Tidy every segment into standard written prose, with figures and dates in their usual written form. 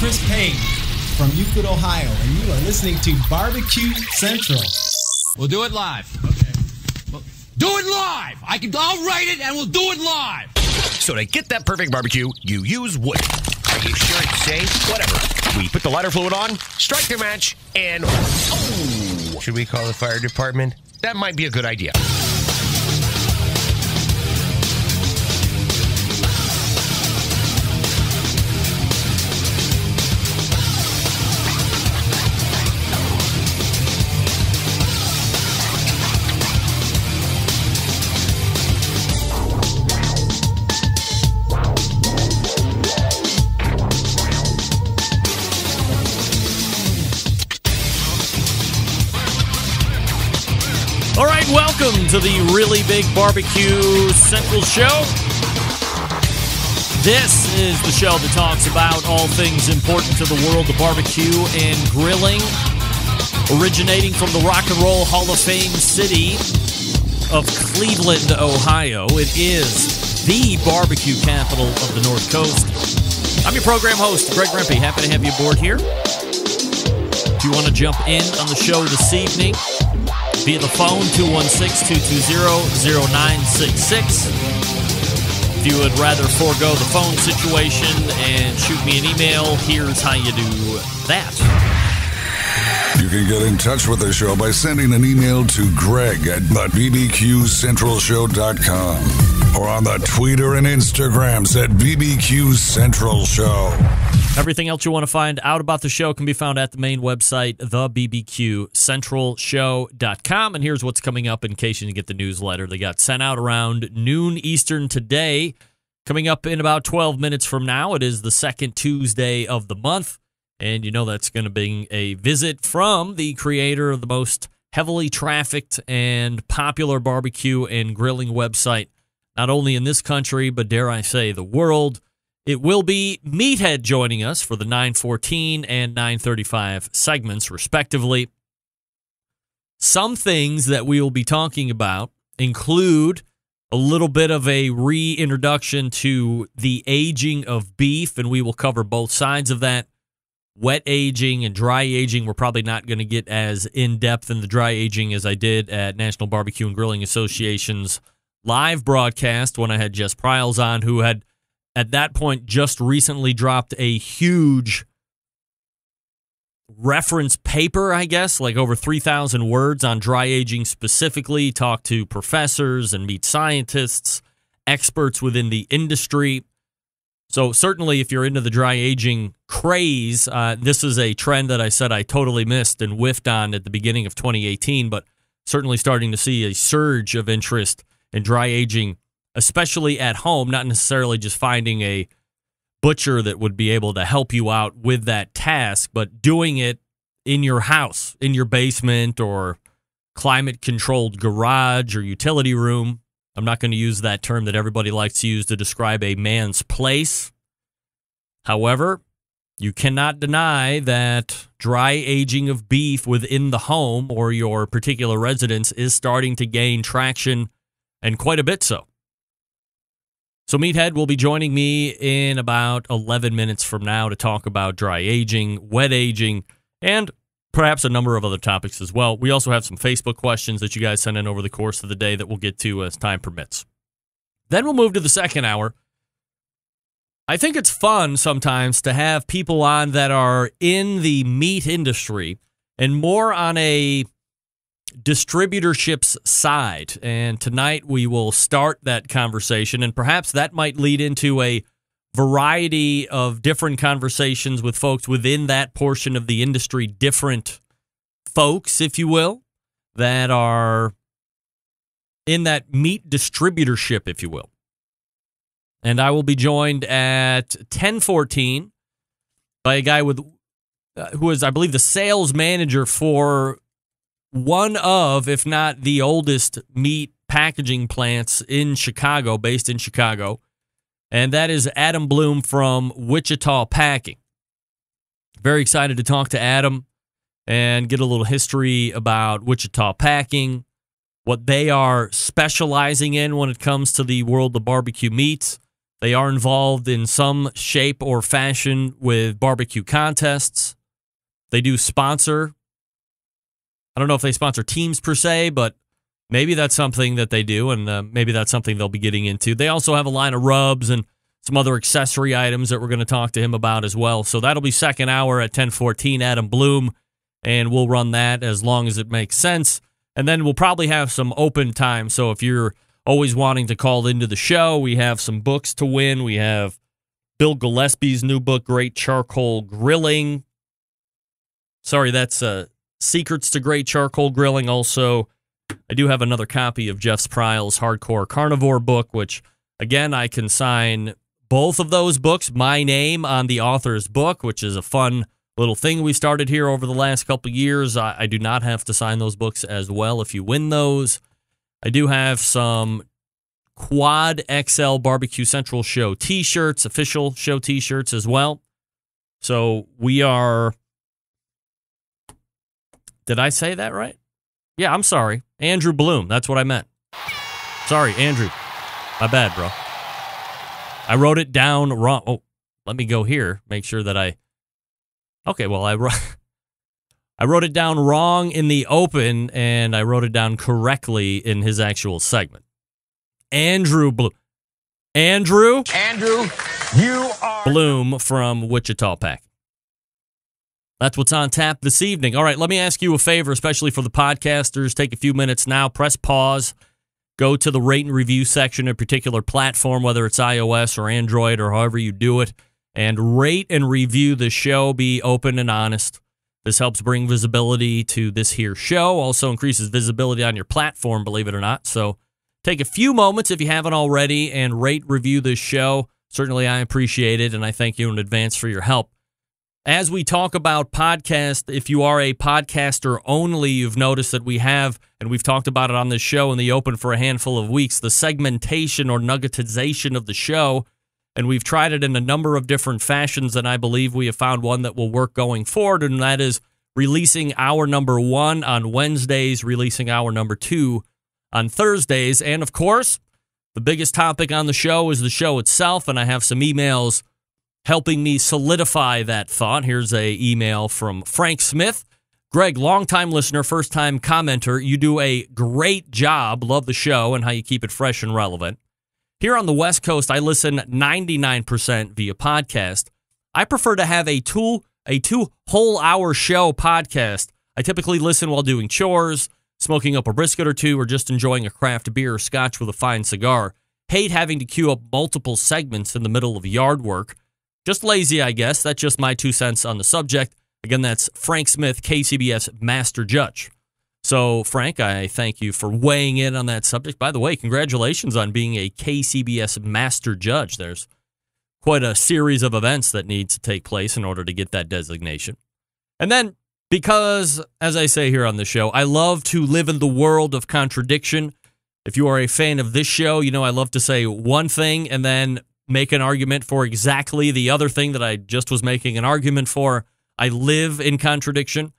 Chris Page from Euclid, Ohio, and you are listening to Barbecue Central. We'll do it live. Okay. Well, do it live! I'll write it and we'll do it live! So to get that perfect barbecue, you use wood. Are you sure it's safe? Whatever. We put the lighter fluid on, strike the match, and... Oh! Should we call the fire department? That might be a good idea. All right, welcome to the Really Big Barbecue Central Show. This is the show that talks about all things important to the world of barbecue and grilling. Originating from the Rock and Roll Hall of Fame city of Cleveland, Ohio, it is the barbecue capital of the North Coast. I'm your program host, Greg Rempe. Happy to have you aboard here. If you want to jump in on the show this evening, via the phone, 216-220-0966. If you would rather forego the phone situation and shoot me an email, here's how you do that. You can get in touch with the show by sending an email to Greg at bbqcentralshow.com or on the Twitter and Instagrams at BBQ Central Show. Everything else you want to find out about the show can be found at the main website, thebbqcentralshow.com. And here's what's coming up in case you didn't get the newsletter. They got sent out around noon Eastern today. Coming up in about 12 minutes from now, it is the second Tuesday of the month. And you know that's going to be a visit from the creator of the most heavily trafficked and popular barbecue and grilling website, not only in this country, but dare I say the world. It will be Meathead joining us for the 9:14 and 9:35 segments, respectively. Some things that we will be talking about include a little bit of a reintroduction to the aging of beef, and we will cover both sides of that. Wet aging and dry aging, we're probably not going to get as in-depth in the dry aging as I did at National Barbecue and Grilling Association's live broadcast when I had Jess Pryles on, who had at that point just recently dropped a huge reference paper, I guess, like over 3,000 words on dry aging specifically. Talked to professors and meat scientists, experts within the industry. So certainly if you're into the dry aging craze, this is a trend that I said I totally missed and whiffed on at the beginning of 2018, but certainly starting to see a surge of interest in dry aging, especially at home, not necessarily just finding a butcher that would be able to help you out with that task, but doing it in your house, in your basement or climate-controlled garage or utility room. I'm not going to use that term that everybody likes to use to describe a man's place. However, you cannot deny that dry aging of beef within the home or your particular residence is starting to gain traction, and quite a bit so. So Meathead will be joining me in about 11 minutes from now to talk about dry aging, wet aging, and perhaps a number of other topics as well. We also have some Facebook questions that you guys sent in over the course of the day that we'll get to as time permits. Then we'll move to the second hour. I think it's fun sometimes to have people on that are in the meat industry and more on a distributorship's side. And tonight we will start that conversation, and perhaps that might lead into a variety of different conversations with folks within that portion of the industry, different folks, if you will, that are in that meat distributorship, if you will. And I will be joined at 10:14 by a guy with who is, I believe, the sales manager for one of, if not the oldest meat packaging plants in Chicago, based in Chicago. And that is Adam Bloom from Wichita Packing. Very excited to talk to Adam and get a little history about Wichita Packing, what they are specializing in when it comes to the world of barbecue meats, They are involved in some shape or fashion with barbecue contests. They do sponsor. I don't know if they sponsor teams per se, but maybe that's something that they do, and maybe that's something they'll be getting into. They also have a line of rubs and some other accessory items that we're going to talk to him about as well. So that'll be second hour at 10:14, Adam Bloom, and we'll run that as long as it makes sense. And then we'll probably have some open time. So if you're always wanting to call into the show, we have some books to win. We have Bill Gillespie's new book, Great Charcoal Grilling. Sorry, that's Secrets to Great Charcoal Grilling. Also, I do have another copy of Jeff Sproul's Hardcore Carnivore book, which, again, I can sign both of those books, my name on the author's book, which is a fun little thing we started here over the last couple of years. I do not have to sign those books as well if you win those. I do have some Quad XL Barbecue Central Show t-shirts, official show t-shirts as well. So we are... Did I say that right? Yeah, I'm sorry. Andrew Bloom. That's what I meant. Sorry, Andrew. My bad, bro. I wrote it down wrong. Oh, let me go here. Make sure that I... Okay, well, I wrote it down wrong in the open, and I wrote it down correctly in his actual segment. Andrew Bloom. Andrew, you are Bloom from Wichita Pack. That's what's on tap this evening. All right, let me ask you a favor, especially for the podcasters. Take a few minutes now. Press pause. Go to the rate and review section of a particular platform, whether it's iOS or Android or however you do it, and rate and review the show. Be open and honest. This helps bring visibility to this here show. Also increases visibility on your platform, believe it or not. So take a few moments if you haven't already and rate, review this show. Certainly I appreciate it, and I thank you in advance for your help. As we talk about podcast, if you are a podcaster only, you've noticed that we have, and we've talked about it on this show in the open for a handful of weeks, the segmentation or nuggetization of the show. And we've tried it in a number of different fashions, and I believe we have found one that will work going forward, and that is releasing hour number 1 on Wednesdays, releasing hour number 2 on Thursdays. And, of course, the biggest topic on the show is the show itself, and I have some emails helping me solidify that thought. Here's an email from Frank Smith. Greg, longtime listener, first-time commenter. You do a great job. Love the show and how you keep it fresh and relevant. Here on the West Coast, I listen 99% via podcast. I prefer to have a two whole hour show podcast. I typically listen while doing chores, smoking up a brisket or two, or just enjoying a craft beer or scotch with a fine cigar. Hate having to queue up multiple segments in the middle of yard work. Just lazy, I guess. That's just my 2 cents on the subject. Again, that's Frank Smith, KCBS Master Judge. So, Frank, I thank you for weighing in on that subject. By the way, congratulations on being a KCBS Master Judge. There's quite a series of events that need to take place in order to get that designation. And then, because, as I say here on the show, I love to live in the world of contradiction. If you are a fan of this show, you know I love to say one thing and then make an argument for exactly the other thing that I just was making an argument for. I live in contradiction.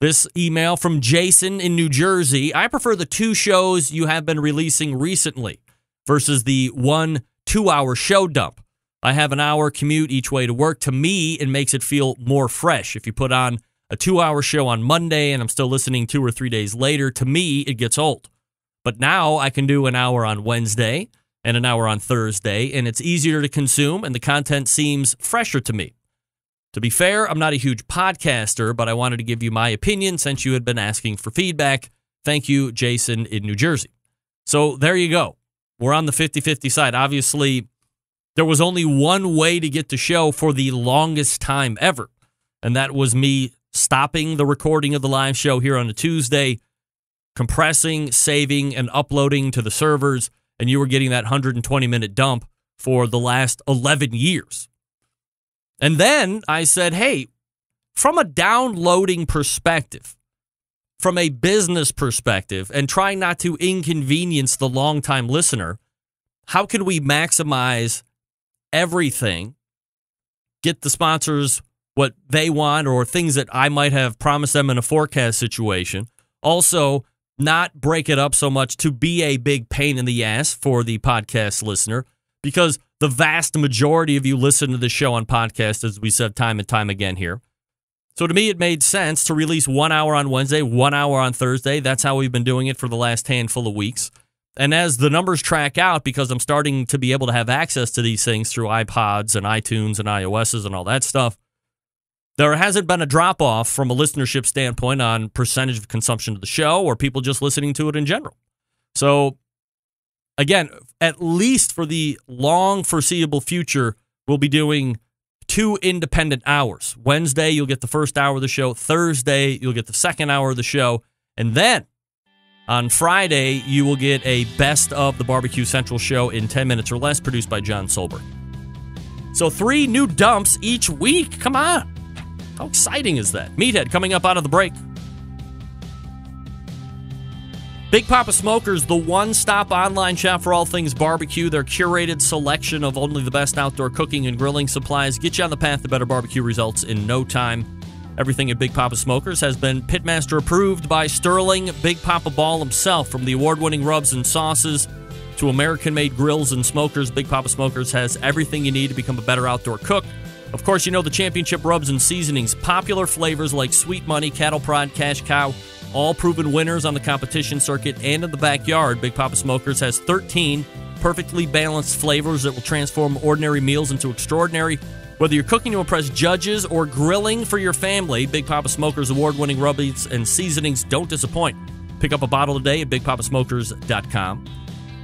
This email from Jason in New Jersey. I prefer the 2 shows you have been releasing recently versus the 1 2-hour show dump. I have an hour commute each way to work. To me, it makes it feel more fresh. If you put on a 2-hour show on Monday and I'm still listening 2 or 3 days later, to me, it gets old. But now I can do an hour on Wednesday and an hour on Thursday, and it's easier to consume, and the content seems fresher to me. To be fair, I'm not a huge podcaster, but I wanted to give you my opinion since you had been asking for feedback. Thank you, Jason in New Jersey. So there you go. We're on the 50-50 side. Obviously, there was only one way to get the show for the longest time ever, and that was me stopping the recording of the live show here on a Tuesday, compressing, saving, and uploading to the servers, and you were getting that 120-minute dump for the last 11 years. And then I said, hey, from a downloading perspective, from a business perspective, and trying not to inconvenience the longtime listener, how can we maximize everything, get the sponsors what they want or things that I might have promised them in a forecast situation, also not break it up so much to be a big pain in the ass for the podcast listener, because the vast majority of you listen to the show on podcast, as we said time and time again here. So to me, it made sense to release 1 hour on Wednesday, 1 hour on Thursday. That's how we've been doing it for the last handful of weeks. And as the numbers track out, because I'm starting to be able to have access to these things through iPods and iTunes and iOSs and all that stuff, there hasn't been a drop-off from a listenership standpoint on percentage of consumption of the show or people just listening to it in general. So, again, at least for the long foreseeable future, we'll be doing 2 independent hours. Wednesday, you'll get the first hour of the show. Thursday, you'll get the second hour of the show. And then on Friday, you will get a best of the Barbecue Central show in 10 minutes or less, produced by John Solberg. So 3 new dumps each week. Come on. How exciting is that? Meathead coming up out of the break. Big Papa Smokers, the one-stop online shop for all things barbecue. Their curated selection of only the best outdoor cooking and grilling supplies get you on the path to better barbecue results in no time. Everything at Big Papa Smokers has been Pitmaster approved by Sterling Big Papa Ball himself. From the award-winning rubs and sauces to American-made grills and smokers, Big Papa Smokers has everything you need to become a better outdoor cook. Of course, you know the championship rubs and seasonings. Popular flavors like Sweet Money, Cattle Prod, Cash Cow, all proven winners on the competition circuit and in the backyard. Big Papa Smokers has 13 perfectly balanced flavors that will transform ordinary meals into extraordinary. Whether you're cooking to impress judges or grilling for your family, Big Papa Smokers award-winning rubs and seasonings don't disappoint. Pick up a bottle today at BigPapaSmokers.com.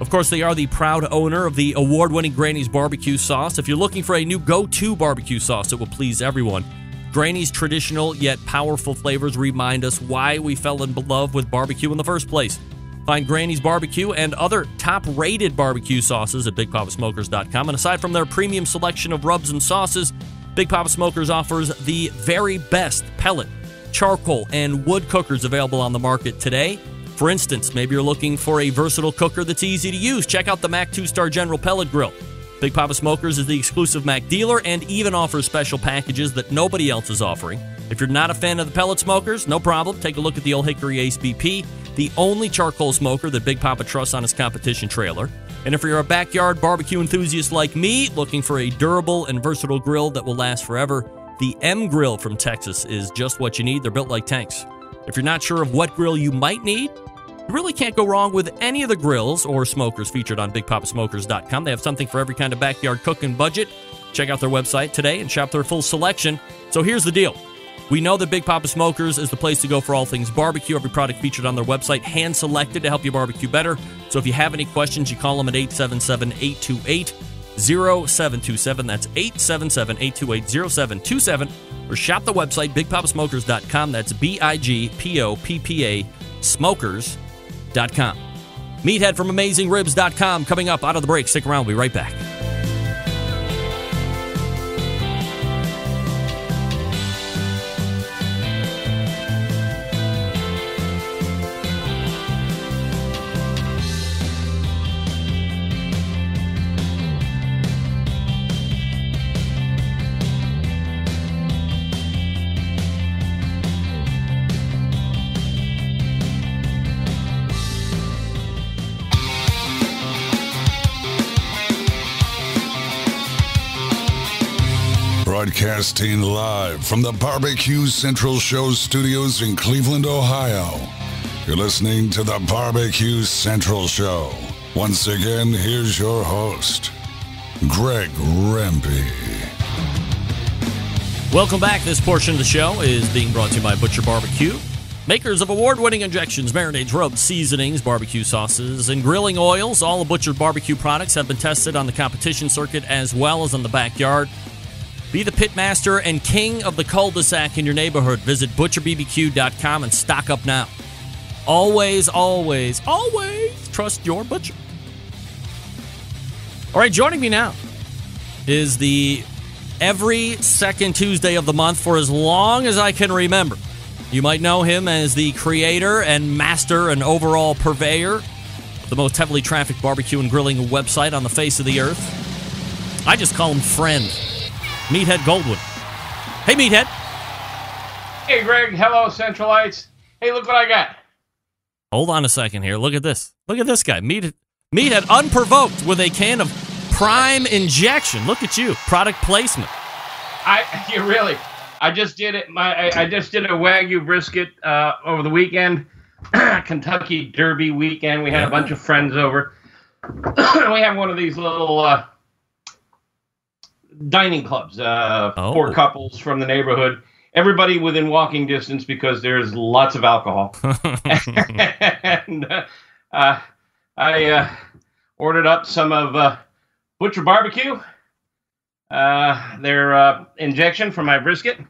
Of course, they are the proud owner of the award-winning Granny's Barbecue Sauce. If you're looking for a new go-to barbecue sauce that will please everyone, Granny's traditional yet powerful flavors remind us why we fell in love with barbecue in the first place. Find Granny's Barbecue and other top-rated barbecue sauces at BigPapaSmokers.com. And aside from their premium selection of rubs and sauces, Big Papa Smokers offers the very best pellet, charcoal, and wood cookers available on the market today. For instance, maybe you're looking for a versatile cooker that's easy to use. Check out the Mac 2-Star General Pellet Grill. Big Papa Smokers is the exclusive Mac dealer and even offers special packages that nobody else is offering. If you're not a fan of the pellet smokers, no problem. Take a look at the Old Hickory Ace BP, the only charcoal smoker that Big Papa trusts on his competition trailer. And if you're a backyard barbecue enthusiast like me, looking for a durable and versatile grill that will last forever, the M Grill from Texas is just what you need. They're built like tanks. If you're not sure of what grill you might need, you really can't go wrong with any of the grills or smokers featured on BigPapaSmokers.com. They have something for every kind of backyard cooking budget. Check out their website today and shop their full selection. So here's the deal. We know that Big Papa Smokers is the place to go for all things barbecue. Every product featured on their website, hand-selected to help you barbecue better. So if you have any questions, you call them at 877-828-0727. That's 877-828-0727. Or shop the website, BigPapaSmokers.com. That's BIGPOPPA Smokers.com. Meathead from AmazingRibs.com coming up out of the break. Stick around. We'll be right back. Broadcasting live from the Barbecue Central Show studios in Cleveland, Ohio. You're listening to the Barbecue Central Show. Once again, here's your host, Greg Rempe. Welcome back. This portion of the show is being brought to you by Butcher Barbecue, makers of award-winning injections, marinades, rubs, seasonings, barbecue sauces, and grilling oils. All of Butcher Barbecue products have been tested on the competition circuit as well as on the backyard. Be the pitmaster and king of the cul-de-sac in your neighborhood. Visit butcherbbq.com and stock up now. Always, always, always trust your butcher. All right, joining me now is the every second Tuesday of the month for as long as I can remember. You might know him as the creator and master and overall purveyor of the most heavily trafficked barbecue and grilling website on the face of the earth. I just call him friend. Meathead Goldwood. Hey, Meathead. Hey, Greg. Hello, Centralites. Hey, look what I got. Hold on a second here. Look at this. Look at this guy. Meathead unprovoked with a can of Prime Injection. Look at you. Product placement. I just did it. I just did a Wagyu brisket over the weekend, Kentucky Derby weekend. We had a bunch of friends over. We have one of these little dining clubs. 4 couples from the neighborhood. Everybody within walking distance because there's lots of alcohol. And I ordered up some of Butcher Barbecue, their injection for my brisket,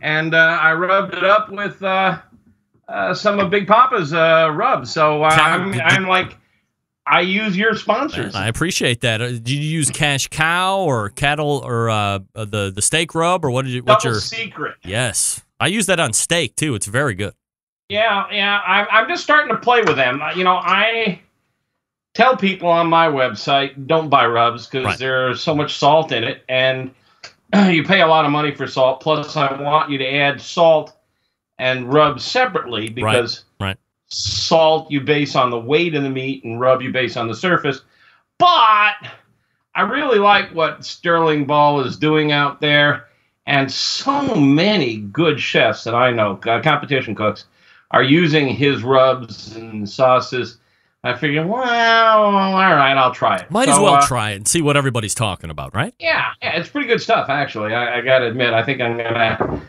and I rubbed it up with some of Big Papa's rub. So I'm like, I use your sponsors. I appreciate that. Did you use Cash Cow or Cattle or the steak rub, or what did you? What's your secret? Yes, I use that on steak too. It's very good. Yeah. I'm just starting to play with them. I tell people on my website, don't buy rubs because there's so much salt in it, and you pay a lot of money for salt. Plus, I want you to add salt and rub separately because salt you base on the weight of the meat and rub you base on the surface. But I really like what Sterling Ball is doing out there, and so many good chefs that I know, competition cooks, are using his rubs and sauces. I figured, well, all right, I'll try it. Might as well try it and see what everybody's talking about, right? Yeah, it's pretty good stuff, actually. I got to admit, I think I'm going to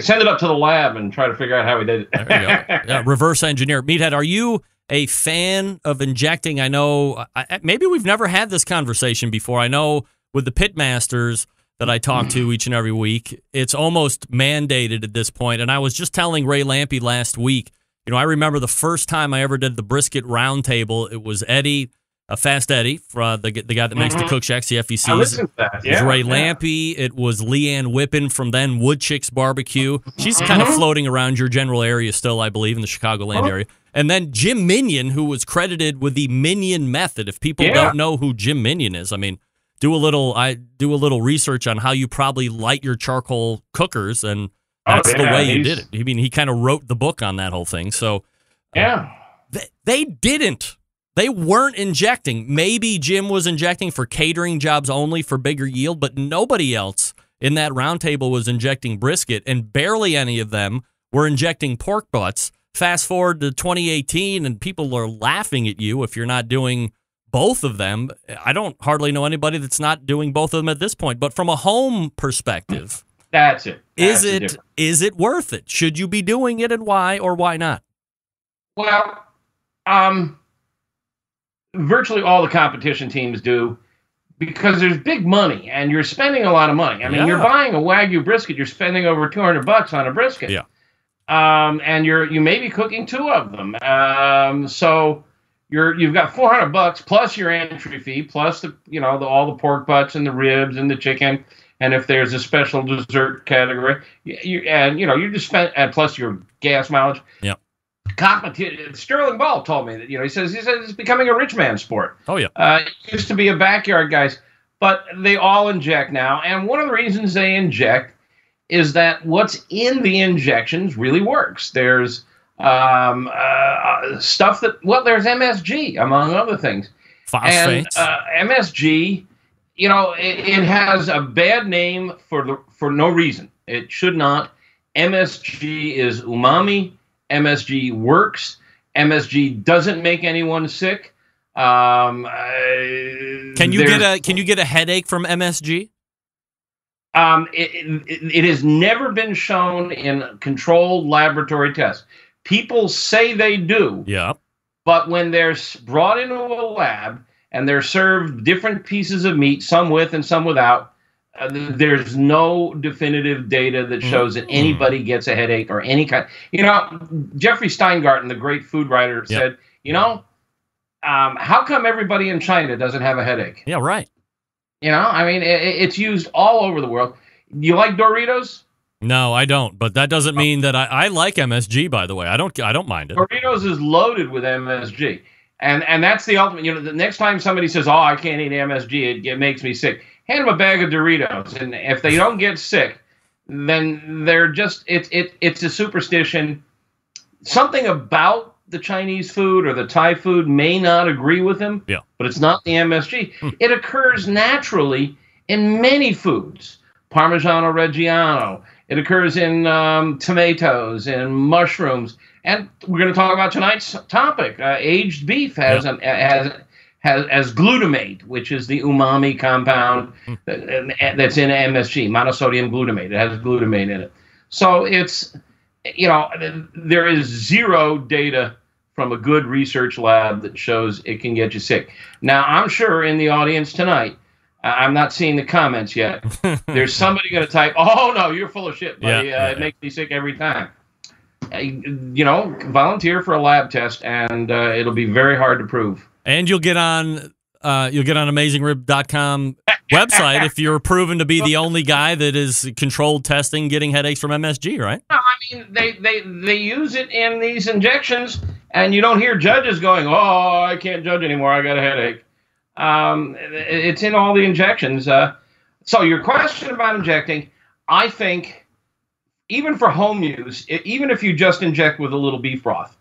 send it up to the lab and try to figure out how we did it. There you go. Yeah, reverse engineer. Meathead, are you a fan of injecting? I know, maybe we've never had this conversation before. I know with the pitmasters that I talk to each and every week, it's almost mandated at this point. And I was just telling Ray Lampe last week, I remember the first time I ever did the brisket roundtable. It was Eddie, Fast Eddie, the guy that makes the Cook Shacks, the FECs. I listened to that. It was Ray Lampe. It was Leanne Whippen from then Wood Chicks Barbecue. She's kind of floating around your general area still, I believe, in the Chicagoland area. And then Jim Minion, who was credited with the Minion method. If people don't know who Jim Minion is, I mean, do a little research on how you probably light your charcoal cookers, and that's the way you did it. I mean, he kind of wrote the book on that whole thing. So, they didn't. They weren't injecting. Maybe Jim was injecting for catering jobs only for bigger yield, but nobody else in that round table was injecting brisket, and barely any of them were injecting pork butts. Fast forward to 2018, and people are laughing at you if you're not doing both of them. I don't hardly know anybody that's not doing both of them at this point. But from a home perspective, that's it. Is it worth it? Should you be doing it, and why or why not? Well, virtually all the competition teams do, because there's big money and you're spending a lot of money. I mean, you're buying a Wagyu brisket, you're spending over $200 on a brisket. Yeah. And you may be cooking 2 of them. So you've got $400 plus your entry fee, plus all the pork butts and the ribs and the chicken. And if there's a special dessert category, you just spent, and plus your gas mileage. Yeah. Sterling Ball told me that, he says it's becoming a rich man's sport. Oh, yeah. It used to be a backyard guys, but they all inject now. And one of the reasons they inject is that what's in the injections really works. There's stuff there's MSG, among other things. Phosphates. And MSG, it has a bad name for no reason. It should not. MSG is umami. MSG works. MSG doesn't make anyone sick. Can you get a headache from MSG? It has never been shown in controlled laboratory tests. People say they do. Yeah. But when they're brought into a lab and they're served different pieces of meat, some with and some without, there's no definitive data that shows that anybody gets a headache or any kind. Jeffrey Steingarten, the great food writer, said, how come everybody in China doesn't have a headache? Yeah, right. It's used all over the world. You like Doritos? No, I don't. But that doesn't mean that I like MSG, by the way. I don't mind it. Doritos is loaded with MSG. And that's the ultimate. The next time somebody says, I can't eat MSG, it makes me sick. Hand them a bag of Doritos, and if they don't get sick, then they're just it's a superstition. Something about the Chinese food or the Thai food may not agree with him, but it's not the MSG. It occurs naturally in many foods. Parmigiano Reggiano. It occurs in tomatoes and mushrooms. And we're going to talk about tonight's topic. Aged beef has glutamate, which is the umami compound that's in MSG, monosodium glutamate. It has glutamate in it. So it's, there is zero data from a good research lab that shows it can get you sick. Now, I'm sure in the audience tonight, I'm not seeing the comments yet. There's somebody going to type, "Oh, no, you're full of shit, buddy. It makes me sick every time." Volunteer for a lab test, and it'll be very hard to prove. And you'll get on AmazingRib.com website if you're proven to be the only guy that is controlled testing getting headaches from MSG, right? No, I mean, they use it in these injections, and you don't hear judges going, "Oh, I can't judge anymore. I got a headache." It's in all the injections. So your question about injecting, I think, even for home use, even if you just inject with a little beef broth,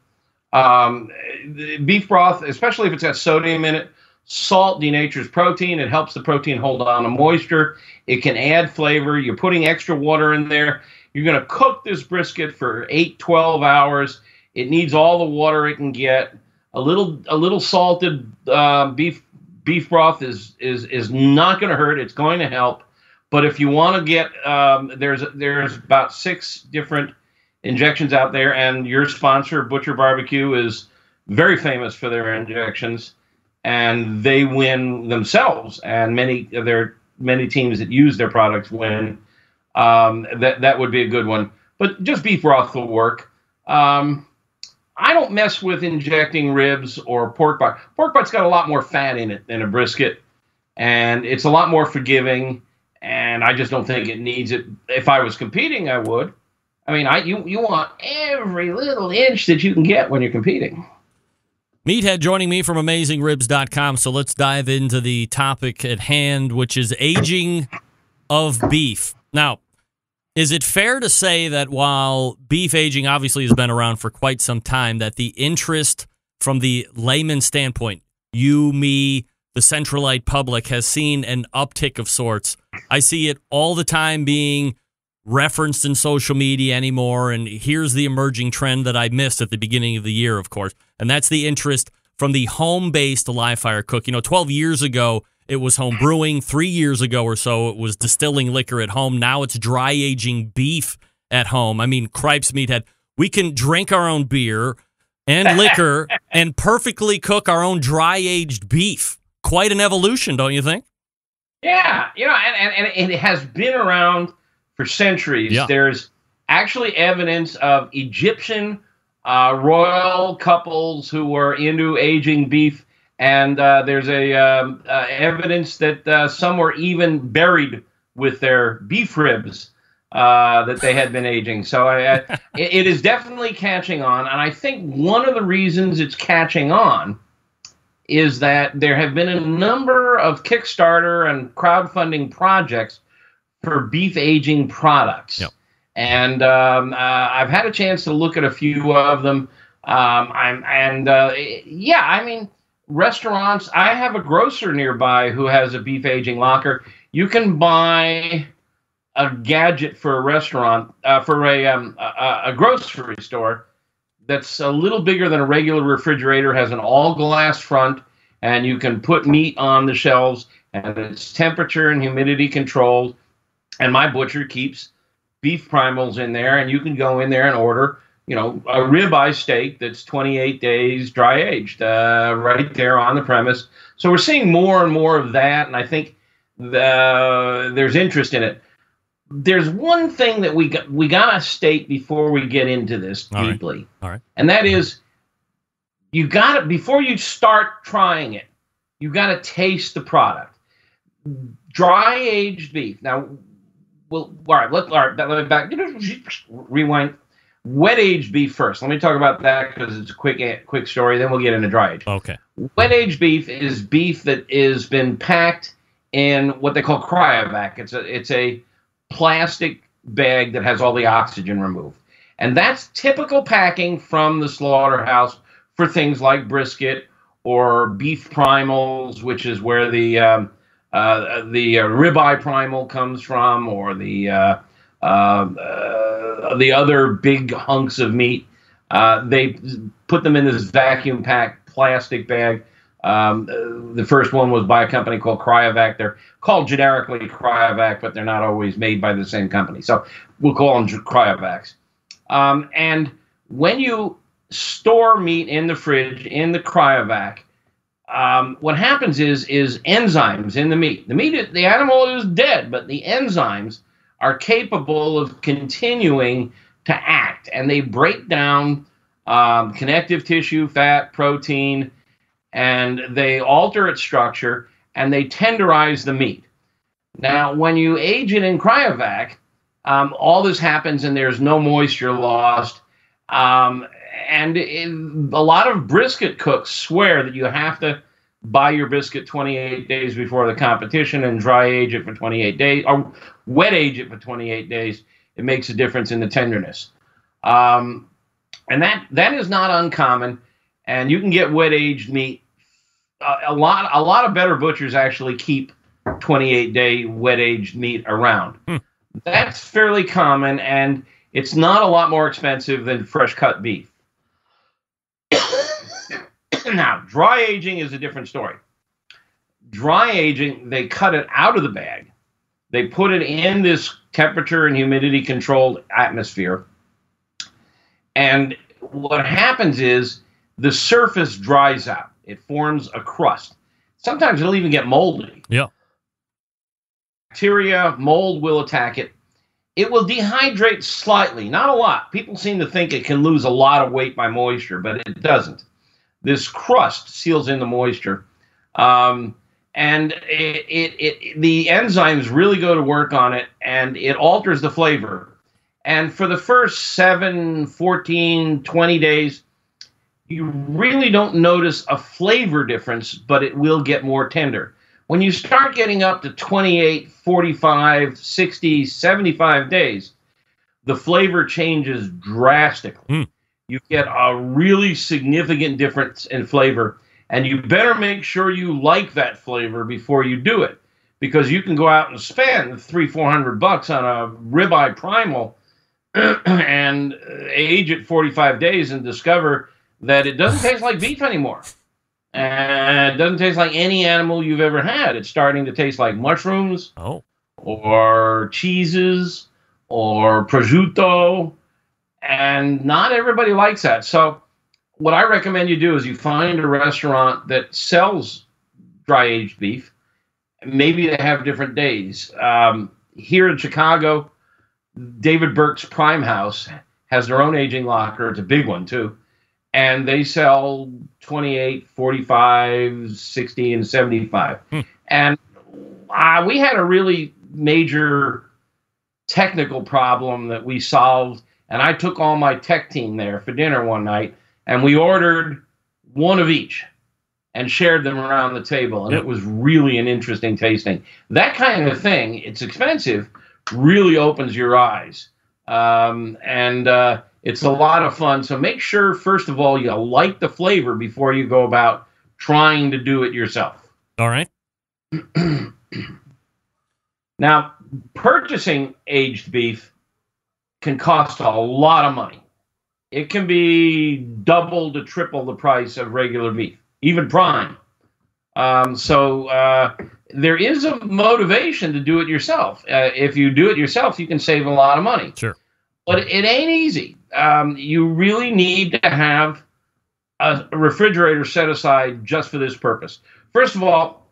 beef broth, especially if it's got sodium in it, salt denatures protein. It helps the protein hold on to moisture. It can add flavor. You're putting extra water in there. You're going to cook this brisket for 8-12 hours. It needs all the water it can get. A little salted beef broth is not going to hurt. It's going to help. But if you want to get, there's about 6 different injections out there, and your sponsor, Butcher Barbecue, is very famous for their injections, and they win themselves. And many teams that use their products win. That would be a good one. But just beef broth will work. I don't mess with injecting ribs or pork butt. Pork butt's got a lot more fat in it than a brisket, and it's a lot more forgiving, and I just don't think it needs it. If I was competing, I would. I mean, you want every little inch that you can get when you're competing. Meathead joining me from AmazingRibs.com, so let's dive into the topic at hand, which is aging of beef. Now, is it fair to say that while beef aging obviously has been around for quite some time, that the interest from the layman standpoint, you, me, the Centralite public, has seen an uptick of sorts? I see it all the time being referenced in social media anymore, and here's the emerging trend that I missed at the beginning of the year, of course, and that's the interest from the home-based live fire cook. 12 years ago, it was home brewing. 3 years ago or so, it was distilling liquor at home. Now it's dry aging beef at home. I mean, cripes, Meathead, we can drink our own beer and liquor and perfectly cook our own dry aged beef. Quite an evolution, don't you think? Yeah, and it has been around for centuries. Yeah. There's actually evidence of Egyptian royal couples who were into aging beef. And there's evidence that some were even buried with their beef ribs that they had been aging. So it is definitely catching on. And I think one of the reasons it's catching on is that there have been a number of Kickstarter and crowdfunding projects for beef aging products. Yep. And I've had a chance to look at a few of them. Restaurants, I have a grocer nearby who has a beef aging locker. You can buy a gadget for a restaurant, for a grocery store that's a little bigger than a regular refrigerator, has an all-glass front, and you can put meat on the shelves, and it's temperature and humidity controlled. And my butcher keeps beef primals in there, and you can go in there and order a ribeye steak that's 28 days dry aged right there on the premise. So we're seeing more and more of that, and I think there's interest in it. There's one thing that we got to state before we get into this deeply. All right. And that is, you got to, before you start trying it, you got to taste the product. Dry aged beef. Now, let me back. Rewind. Wet aged beef first. Let me talk about that because it's a quick story. Then we'll get into dry age. Okay. Wet aged beef is beef that has been packed in what they call cryovac. It's a plastic bag that has all the oxygen removed, and that's typical packing from the slaughterhouse for things like brisket or beef primals, which is where the ribeye primal comes from, or the other big hunks of meat. They put them in this vacuum-packed plastic bag. The first one was by a company called Cryovac. They're called generically Cryovac, but they're not always made by the same company. So we'll call them Cryovacs. And when you store meat in the fridge, in the Cryovac, what happens is enzymes in the meat. The animal is dead, but the enzymes are capable of continuing to act, and they break down connective tissue, fat, protein, and they alter its structure, and they tenderize the meat. Now, when you age it in Cryovac, all this happens, and there's no moisture lost. And a lot of brisket cooks swear that you have to buy your brisket 28 days before the competition and dry age it for 28 days, or wet age it for 28 days. It makes a difference in the tenderness. And that is not uncommon. And you can get wet aged meat. A lot of better butchers actually keep 28-day wet aged meat around. That's fairly common, and it's not a lot more expensive than fresh cut beef. Now, dry aging is a different story. Dry aging, they cut it out of the bag. They put it in this temperature and humidity controlled atmosphere. And what happens is the surface dries out. It forms a crust. Sometimes it'll even get moldy. Yeah. Bacteria, mold will attack it. It will dehydrate slightly, not a lot. People seem to think it can lose a lot of weight by moisture, but it doesn't. This crust seals in the moisture, and the enzymes really go to work on it, and it alters the flavor. And for the first 7, 14, 20 days, you really don't notice a flavor difference, but it will get more tender. When you start getting up to 28, 45, 60, 75 days, the flavor changes drastically. You get a really significant difference in flavor, and you better make sure you like that flavor before you do it, because you can go out and spend $300-400 on a ribeye primal and age it 45 days and discover that it doesn't taste like beef anymore. And it doesn't taste like any animal you've ever had. It's starting to taste like mushrooms, or cheeses, or prosciutto, and not everybody likes that. So what I recommend you do is you find a restaurant that sells dry-aged beef. Maybe they have different days. Here in Chicago, David Burke's Prime House has their own aging locker. It's a big one, too. And they sell 28, 45, 60, and 75. And we had a really major technical problem that we solved. And I took all my tech team there for dinner one night, and we ordered one of each and shared them around the table. And it was really an interesting tasting. That kind of thing, it's expensive, really opens your eyes. It's a lot of fun. So make sure, first of all, you like the flavor before you go about trying to do it yourself. All right. Now, purchasing aged beef can cost a lot of money. It can be double to triple the price of regular beef, even prime. So there is a motivation to do it yourself. If you do it yourself, you can save a lot of money. Sure. But it ain't easy. You really need to have a refrigerator set aside just for this purpose. First of all,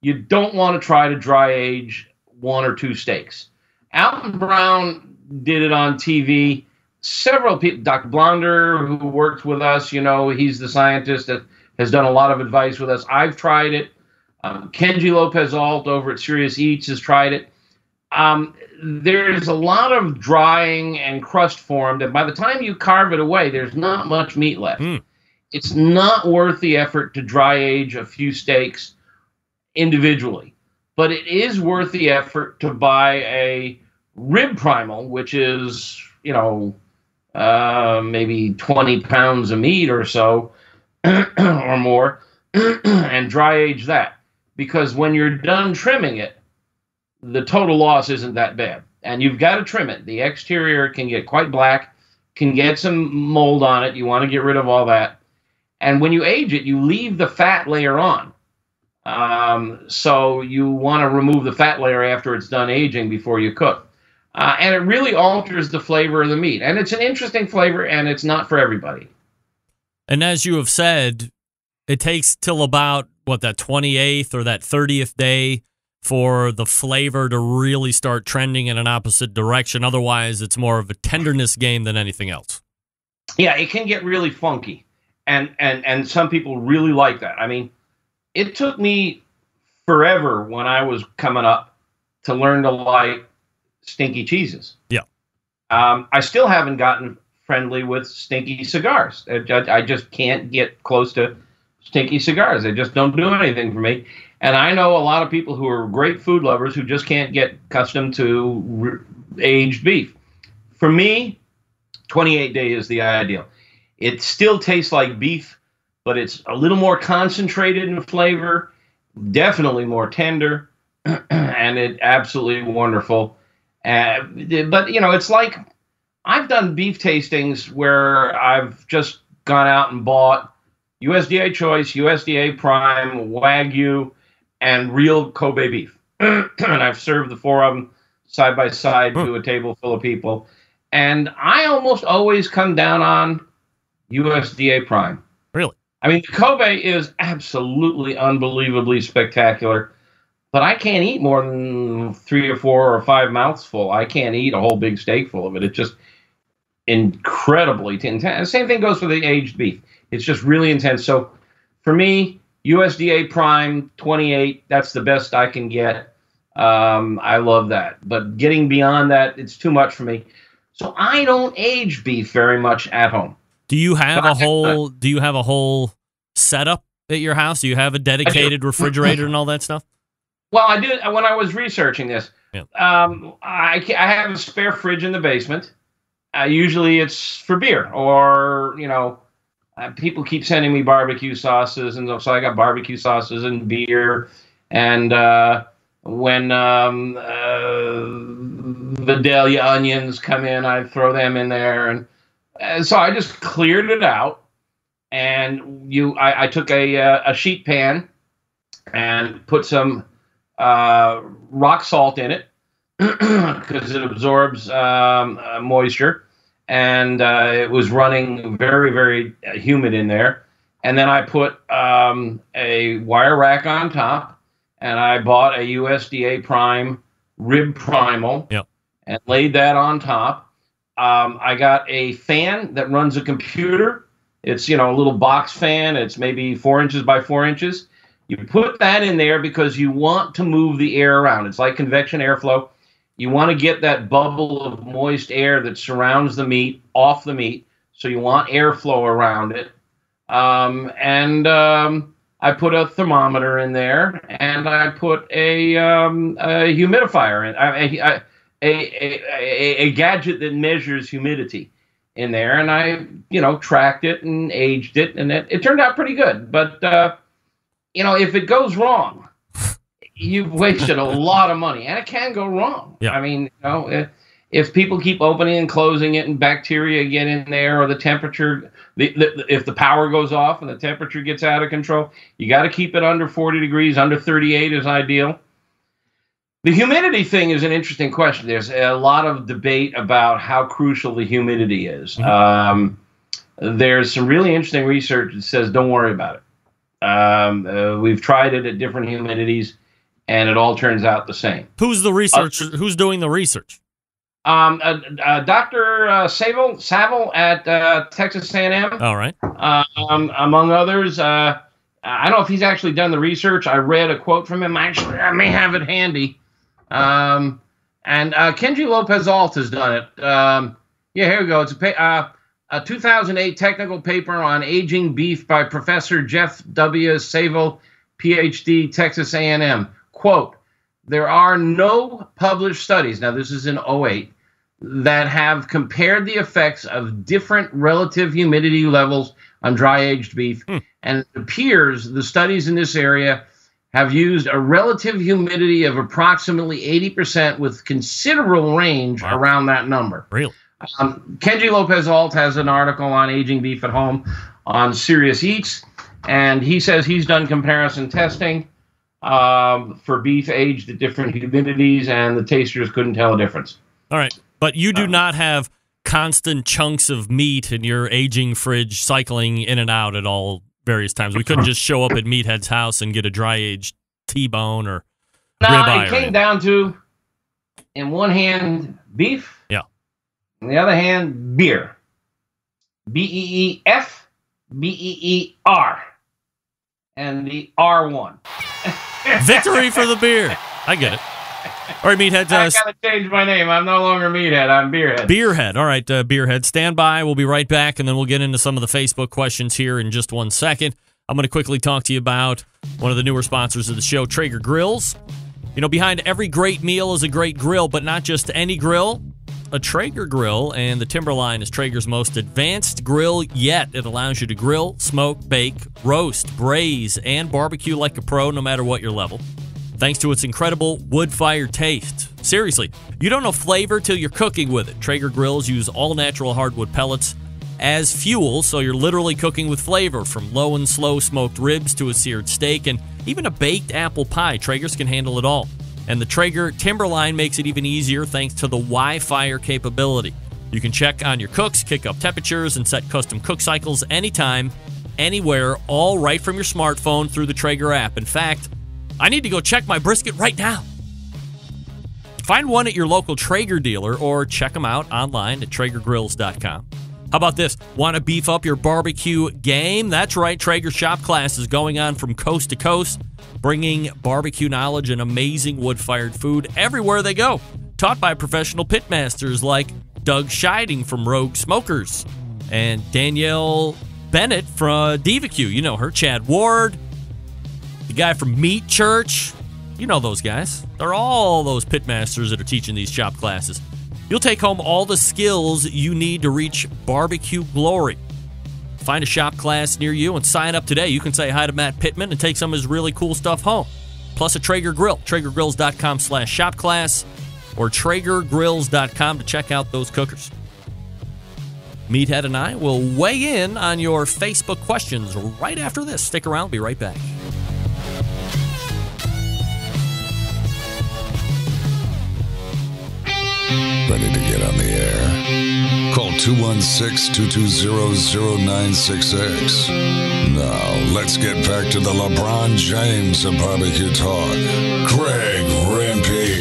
you don't want to try to dry age 1 or 2 steaks. Alton Brown did it on TV. Several people, Dr. Blonder, who works with us, he's the scientist that has done a lot of advice with us. I've tried it. Kenji Lopez-Alt over at Serious Eats has tried it. There's a lot of drying and crust formed, and by the time you carve it away, there's not much meat left. It's not worth the effort to dry age a few steaks individually, but it is worth the effort to buy a rib primal, which is, maybe 20 pounds of meat or so, or more and dry age that. Because when you're done trimming it, the total loss isn't that bad. And you've got to trim it. The exterior can get quite black, can get some mold on it. You want to get rid of all that. And when you age it, you leave the fat layer on. So you want to remove the fat layer after it's done aging before you cook. And it really alters the flavor of the meat. And it's an interesting flavor, and it's not for everybody. And as you have said, it takes till about, that 28th or that 30th day for the flavor to really start trending in an opposite direction. Otherwise, it's more of a tenderness game than anything else. Yeah, it can get really funky. And some people really like that. I mean, it took me forever when I was coming up to learn to like stinky cheeses. Yeah. I still haven't gotten friendly with stinky cigars. I just can't get close to stinky cigars. They just don't do anything for me. And I know a lot of people who are great food lovers who just can't get accustomed to aged beef. For me, 28 days is the ideal. It still tastes like beef, but it's a little more concentrated in flavor, definitely more tender, and it absolutely wonderful. But, it's like I've done beef tastings where I've just gone out and bought USDA Choice, USDA Prime, Wagyu, and real Kobe beef. And I've served the four of them side by side to a table full of people. And I almost always come down on USDA Prime. Really? I mean, the Kobe is absolutely unbelievably spectacular, but I can't eat more than 3 or 4 or 5 mouthfuls. I can't eat a whole big steak full of it. It's just incredibly intense. The same thing goes for the aged beef. It's just really intense. So for me, USDA Prime 28, that's the best I can get. I love that. But getting beyond that, it's too much for me. So I don't age beef very much at home. Do you have a whole setup at your house? Do you have a dedicated refrigerator and all that stuff? Well, I did when I was researching this. Yeah. I have a spare fridge in the basement. Usually it's for beer or, people keep sending me barbecue sauces. And so I got barbecue sauces and beer. And when Vidalia onions come in, I throw them in there. And so I just cleared it out. And I took a sheet pan and put some rock salt in it because it absorbs moisture, and it was running very, very humid in there. And then I put a wire rack on top, and I bought a USDA Prime rib primal and laid that on top. I got a fan that runs a computer. It's, a little box fan. It's maybe 4 inches by 4 inches. You put that in there because you want to move the air around. It's like convection airflow. You want to get that bubble of moist air that surrounds the meat off the meat. So you want airflow around it. I put a thermometer in there, and I put a humidifier in, a gadget that measures humidity in there. And I, tracked it and aged it, and it turned out pretty good. But, if it goes wrong, you've wasted a lot of money, and it can go wrong. Yeah. I mean, if people keep opening and closing it and bacteria get in there, or the temperature, if the power goes off and the temperature gets out of control, you got to keep it under 40 degrees. Under 38 is ideal. The humidity thing is an interesting question. There's a lot of debate about how crucial the humidity is. Mm-hmm. There's some really interesting research that says don't worry about it. We've tried it at different humidities, and it all turns out the same. Who's the researcher? Who's doing the research? Dr. Saville at Texas A&M. All right. Among others. I don't know if he's actually done the research. I read a quote from him. Actually, I may have it handy. And Kenji Lopez-Alt has done it. Here we go. It's a 2008 technical paper on aging beef by Professor Jeff W. Saville, Ph.D., Texas A&M. Quote, there are no published studies, now this is in 2008, that have compared the effects of different relative humidity levels on dry-aged beef. And it appears the studies in this area have used a relative humidity of approximately 80% with considerable range around that number. Really? Kenji Lopez-Alt has an article on aging beef at home on Serious Eats, and he says he's done comparison testing for beef aged at different humidities, and the tasters couldn't tell a difference. All right. But you do not have constant chunks of meat in your aging fridge cycling in and out at all various times. We couldn't just show up at Meathead's house and get a dry-aged T-bone or ribeye. It came down to, in one hand, beef. Yeah. In the other hand, beer. B-E-E-F, B-E-E-R. And the R won. Victory for the beer. I get it. All right, Meathead. I gotta change my name. I'm no longer Meathead. I'm Beerhead. Beerhead. All right, Beerhead. Stand by. We'll be right back, and then we'll get into some of the Facebook questions here in just 1 second. I'm going to quickly talk to you about one of the newer sponsors of the show, Traeger Grills. You know, behind every great meal is a great grill, but not just any grill. A Traeger grill, and the Timberline is Traeger's most advanced grill yet. It allows you to grill, smoke, bake, roast, braise, and barbecue like a pro, no matter what your level. Thanks to its incredible wood-fired taste. Seriously, you don't know flavor till you're cooking with it. Traeger grills use all-natural hardwood pellets as fuel, so you're literally cooking with flavor, from low and slow smoked ribs to a seared steak, and even a baked apple pie. Traegers can handle it all. And the Traeger Timberline makes it even easier thanks to the Wi-Fi capability. You can check on your cooks, kick up temperatures, and set custom cook cycles anytime, anywhere, all right from your smartphone through the Traeger app. In fact, I need to go check my brisket right now. Find one at your local Traeger dealer or check them out online at TraegerGrills.com. How about this? Want to beef up your barbecue game? That's right, Traeger Shop Class is going on from coast to coast, bringing barbecue knowledge and amazing wood-fired food everywhere they go. Taught by professional pitmasters like Doug Scheiding from Rogue Smokers and Danielle Bennett from DivaQ. You know her. Chad Ward, the guy from Meat Church. You know those guys. They're all those pitmasters that are teaching these shop classes. You'll take home all the skills you need to reach barbecue glory. Find a shop class near you and sign up today. You can say hi to Matt Pittman and take some of his really cool stuff home. Plus a Traeger grill. TraegerGrills.com/shopclass or TraegerGrills.com to check out those cookers. Meathead and I will weigh in on your Facebook questions right after this. Stick around. Be right back. Ready to get on the air? Call 216-220-0966. Now, let's get back to the LeBron James of barbecue talk. Greg Rempe.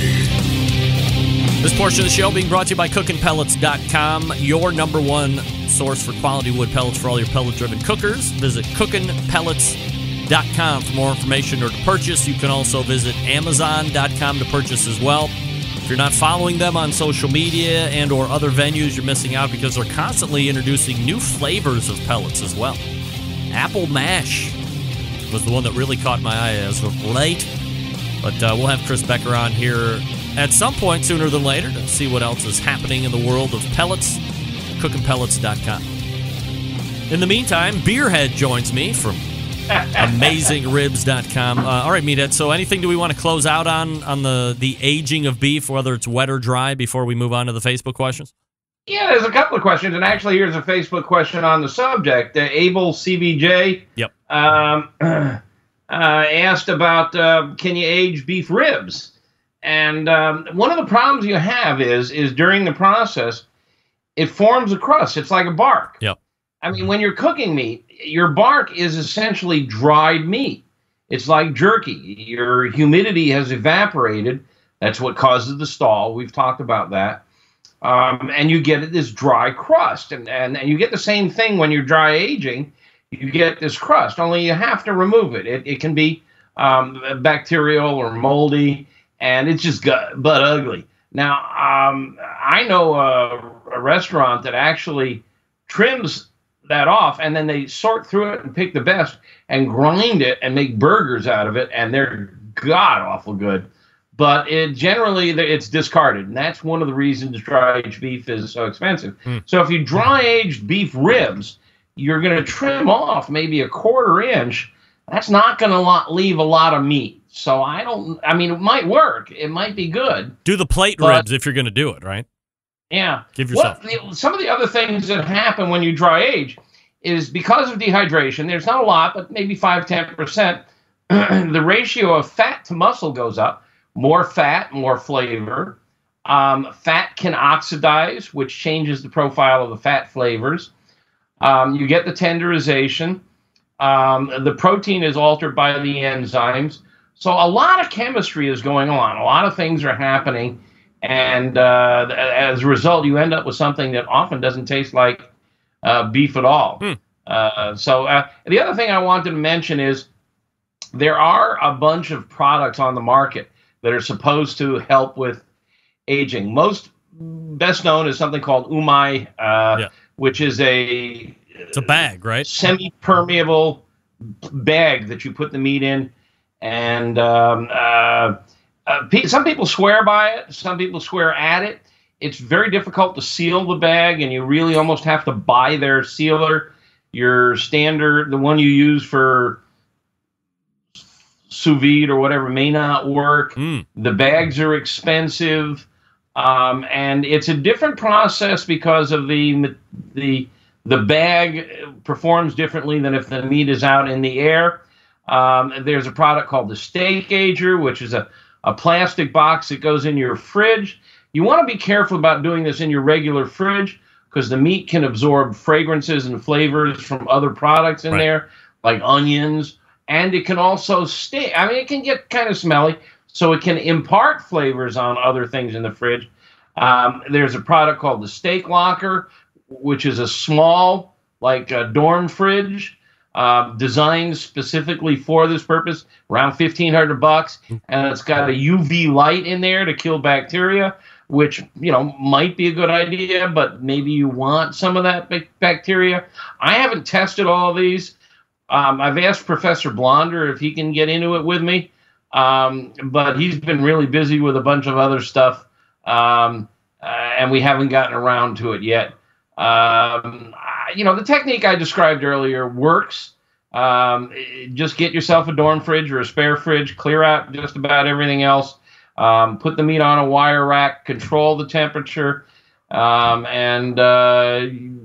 This portion of the show being brought to you by CookinPellets.com, your number one source for quality wood pellets for all your pellet-driven cookers. Visit CookinPellets.com for more information or to purchase. You can also visit Amazon.com to purchase as well. If you're not following them on social media and or other venues, you're missing out because they're constantly introducing new flavors of pellets as well. Apple mash was the one that really caught my eye as of late. But we'll have Chris Becker on here at some point sooner than later to see what else is happening in the world of pellets. CookinPellets.com. In the meantime, Beerhead joins me from AmazingRibs.com. All right, Meathead, so anything do we want to close out on the aging of beef, whether it's wet or dry, before we move on to the Facebook questions? Yeah, there's a couple of questions, and actually here's a Facebook question on the subject. Abel CBJ asked about can you age beef ribs? And one of the problems you have is during the process, it forms a crust. It's like a bark. Yep. I mean, when you're cooking meat, your bark is essentially dried meat. It's like jerky. Your humidity has evaporated. That's what causes the stall. We've talked about that. And you get this dry crust. And you get the same thing when you're dry aging. You get this crust, only you have to remove it. It can be bacterial or moldy, and it's just but ugly. Now, I know a restaurant that actually trims that off, and then they sort through it and pick the best and grind it and make burgers out of it, and they're god-awful good. But generally, it's discarded, and that's one of the reasons dry-aged beef is so expensive. So if you dry-aged beef ribs, you're going to trim off maybe a 1/4 inch. That's not going to leave a lot of meat. So I mean, it might work. It might be good. Do the plate ribs if you're going to do it, right? Yeah. Give yourself. Some of the other things that happen when you dry age is because of dehydration, there's not a lot, but maybe 5-10%, the ratio of fat to muscle goes up. More fat, more flavor. Fat can oxidize, which changes the profile of the fat flavors. You get the tenderization. The protein is altered by the enzymes. So a lot of chemistry is going on. A lot of things are happening. And as a result, you end up with something that often doesn't taste like beef at all. So the other thing I wanted to mention is there are a bunch of products on the market that are supposed to help with aging. Best known is something called Umai, which is it's a bag, right? Semi-permeable bag that you put the meat in. And some people swear by it. Some people swear at it. It's very difficult to seal the bag, and you really almost have to buy their sealer. Your standard, the one you use for sous vide or whatever, may not work. The bags are expensive, and it's a different process because of the bag performs differently than if the meat is out in the air. There's a product called the steak ager, which is a plastic box that goes in your fridge. You want to be careful about doing this in your regular fridge because the meat can absorb fragrances and flavors from other products in there, like onions, and it can also stink. I mean, it can get kind of smelly, so it can impart flavors on other things in the fridge. There's a product called the steak locker, which is a small, like dorm fridge, designed specifically for this purpose, around $1,500, and it's got a UV light in there to kill bacteria, which might be a good idea, but maybe you want some of that bacteria. I haven't tested all these. I've asked Professor Blonder if he can get into it with me, but he's been really busy with a bunch of other stuff, and we haven't gotten around to it yet. The technique I described earlier works. Just get yourself a dorm fridge or a spare fridge, clear out just about everything else, put the meat on a wire rack, control the temperature, and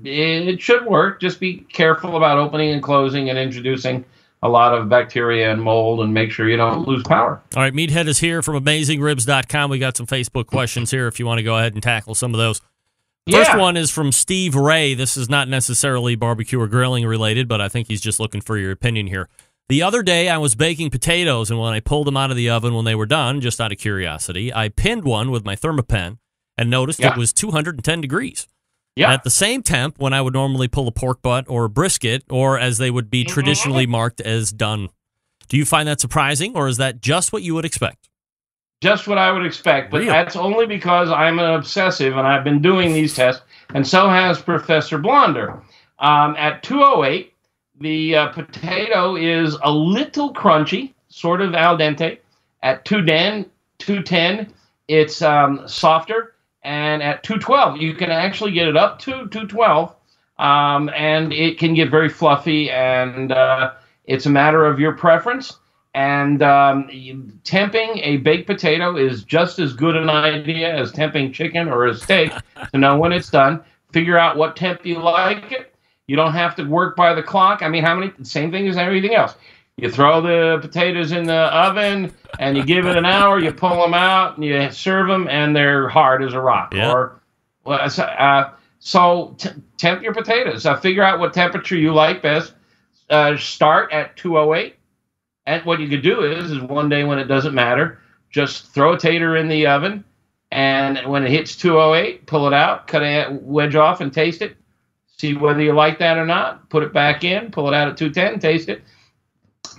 it should work. Just be careful about opening and closing and introducing a lot of bacteria and mold, and make sure you don't lose power. All right, Meathead is here from AmazingRibs.com. We got some Facebook questions here if you want to go ahead and tackle some of those. First one is from Steve Ray. This is not necessarily barbecue or grilling related, but I think he's just looking for your opinion here. The other day, I was baking potatoes, and when I pulled them out of the oven when they were done, just out of curiosity, I pinned one with my Thermapen and noticed it was 210 degrees. At the same temp, when I would normally pull a pork butt or a brisket, or as they would be traditionally marked as done. Do you find that surprising, or is that just what you would expect? Just what I would expect, but that's only because I'm an obsessive and I've been doing these tests, and so has Professor Blonder. At 208, the potato is a little crunchy, sort of al dente. At 210, it's softer, and at 212, you can actually get it up to 212, and it can get very fluffy, and it's a matter of your preference. And temping a baked potato is just as good an idea as temping chicken or a steak to know when it's done. Figure out what temp you like it. You don't have to work by the clock. I mean, same thing as everything else. You throw the potatoes in the oven, and you give it an hour, you pull them out, and you serve them, and they're hard as a rock. So temp your potatoes. Figure out what temperature you like best. Start at 208. And what you could do is one day when it doesn't matter, just throw a tater in the oven, and when it hits 208, pull it out, cut a wedge off, and taste it. See whether you like that or not. Put it back in, pull it out at 210, taste it.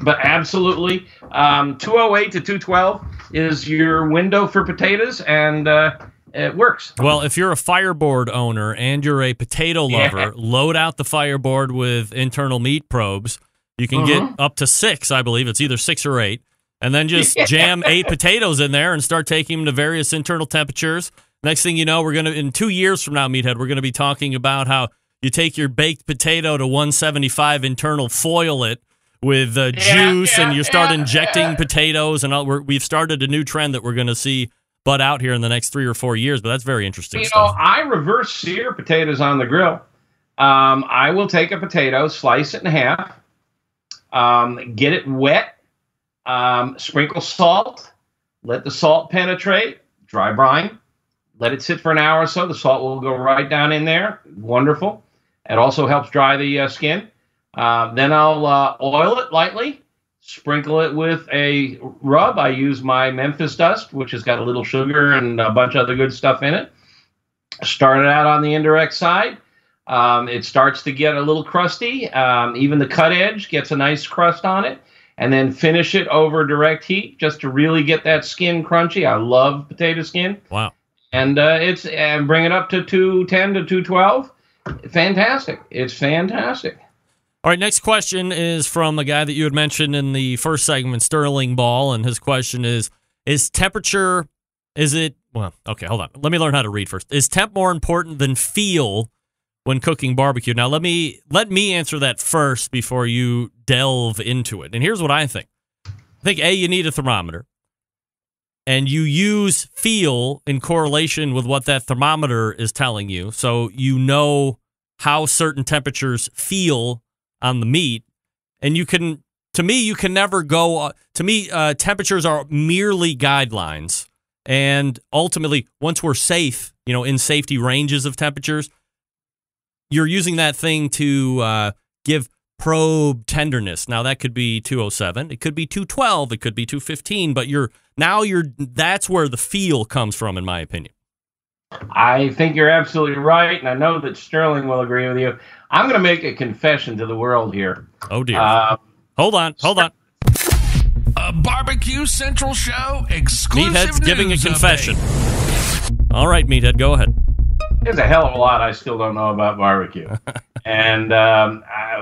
But absolutely, 208 to 212 is your window for potatoes, and it works. Well, if you're a Fireboard owner and you're a potato lover, load out the Fireboard with internal meat probes. You can get up to 6, I believe. It's either 6 or 8. And then just jam 8 potatoes in there and start taking them to various internal temperatures. Next thing you know, we're going to, in 2 years from now, Meathead, we're going to be talking about how you take your baked potato to 175 internal, foil it with juice, and you start injecting potatoes. And we've started a new trend that we're going to see bud out here in the next 3 or 4 years. But that's very interesting stuff. I reverse sear potatoes on the grill. I will take a potato, slice it in half, get it wet, sprinkle salt, let the salt penetrate, dry brine, let it sit for an hour or so. The salt will go right down in there. Wonderful. It also helps dry the skin. Then I'll oil it lightly, sprinkle it with a rub. I use my Memphis dust, which has got a little sugar and a bunch of other good stuff in it. Start it out on the indirect side. It starts to get a little crusty. Even the cut edge gets a nice crust on it. And then finish it over direct heat just to really get that skin crunchy. I love potato skin. Wow. And bring it up to 210 to 212. Fantastic. It's fantastic. All right, next question is from a guy that you had mentioned in the first segment, Sterling Ball, and his question is temperature, okay, hold on. Let me learn how to read first. Is temp more important than feel when cooking barbecue? Now, let me answer that first before you delve into it. And here's what I think. I think, A, you need a thermometer, and you use feel in correlation with what that thermometer is telling you, so you know how certain temperatures feel on the meat. And you can never go, temperatures are merely guidelines. And ultimately, once we're safe, in safety ranges of temperatures, you're using that thing to give probe tenderness. Now, that could be 207, it could be 212, it could be 215, but that's where the feel comes from, in my opinion. I think you're absolutely right, and I know that Sterling will agree with you. I'm going to make a confession to the world here. Oh, dear. Hold on. A Barbecue Central Show exclusive Meathead's giving a confession. Update. All right, Meathead, go ahead. There's a hell of a lot I still don't know about barbecue. And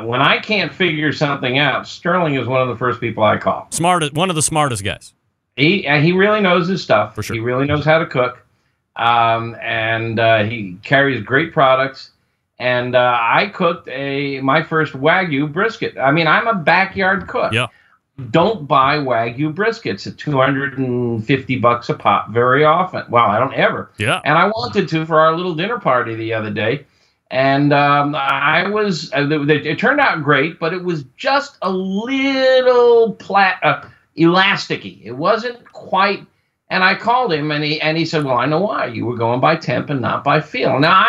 when I can't figure something out, Sterling is one of the first people I call. One of the smartest guys. He really knows his stuff. For sure. He really knows how to cook. And he carries great products. And I cooked my first Wagyu brisket. I mean, I'm a backyard cook. Yeah. Don't buy Wagyu briskets at $250 a pop very often. Well, I don't ever. Yeah. And I wanted to for our little dinner party the other day. And it turned out great, but it was just a little elasticy. It wasn't quite. And I called him, and he said, well, I know why. You were going by temp and not by feel. Now,